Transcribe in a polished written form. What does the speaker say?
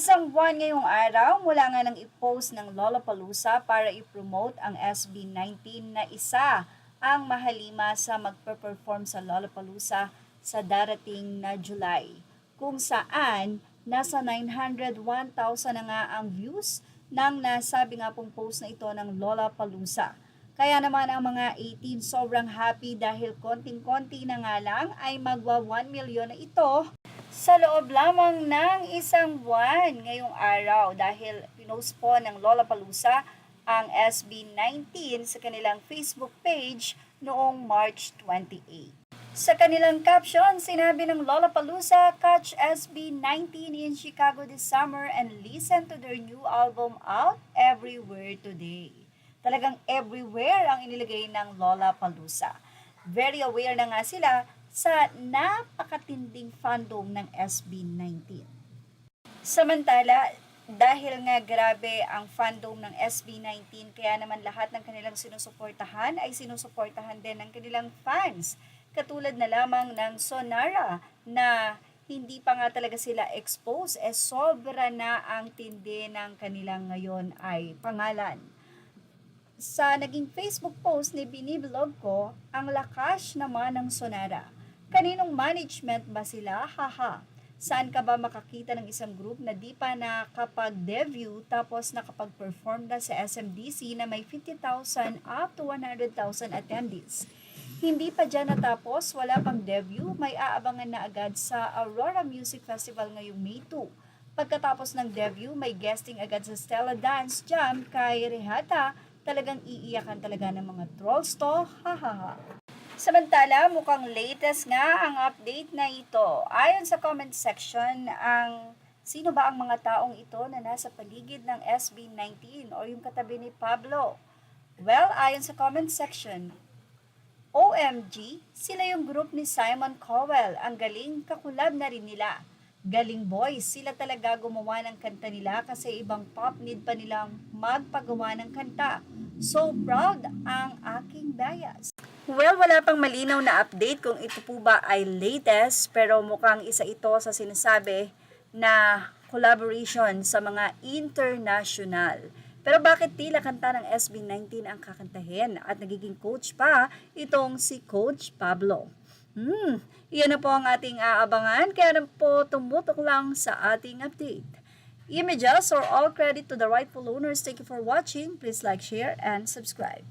Isang buwan ngayong araw mula nga nang i-post ng Lollapalooza para i-promote ang SB19 na isa ang mahalima sa magpe-perform sa Lollapalooza sa darating na July, kung saan nasa 901,000 na nga ang views ng nasabi nga pong post na ito ng Lollapalooza. Kaya naman ang mga 18 sobrang happy dahil konting-konti na nga lang ay magwa 1 million na ito sa loob lamang ng isang buwan ngayong araw dahil pinost po ng Lollapalooza ang SB19 sa kanilang Facebook page noong March 28. Sa kanilang caption, sinabi ng Lollapalooza, catch SB19 in Chicago this summer and listen to their new album out everywhere today. Talagang everywhere ang inilagay ng Lollapalooza. Very aware na nga sila sa napakatinding fandom ng SB19. Samantala, dahil nga grabe ang fandom ng SB19, kaya naman lahat ng kanilang sinusuportahan ay sinusuportahan din ng kanilang fans. Katulad na lamang ng Sonara na hindi pa nga talaga sila expose, sobra na ang tindi ng kanilang ngayon ay pangalan. Sa naging Facebook post ni biniblog ko, ang lakas naman ng Sonara. Kaninong management ba sila? Haha. Saan ka ba makakita ng isang group na di pa nakapag-debut tapos nakapag-perform na sa SMDC na may 50,000 up to 100,000 attendees? Hindi pa dyan natapos, wala pang debut, may aabangan na agad sa Aurora Music Festival ngayong May 2. Pagkatapos ng debut, may guesting agad sa Stella Dance Jam kay Rehata. Talagang iiyakan talaga ng mga trolls to, hahaha. Samantala, mukhang latest nga ang update na ito. Ayon sa comment section, sino ba ang mga taong ito na nasa paligid ng SB19 o yung katabi ni Pablo? Well, ayon sa comment section, OMG, sila yung group ni Simon Cowell. Ang galing, kakulab na rin nila. Galing boys, sila talaga gumawa ng kanta nila kasi ibang pop need pa nilang magpagawa ng kanta. So proud ang aking bias. Well, wala pang malinaw na update kung ito po ba ay latest, pero mukhang isa ito sa sinasabi na collaboration sa mga international. Pero bakit tila kanta ng SB19 ang kakantahin at nagiging coach pa itong si Coach Pablo? Iyan na po ang ating aabangan, kaya na po tumutok lang sa ating update. Images or all credit to the rightful owners. Thank you for watching. Please like, share, and subscribe.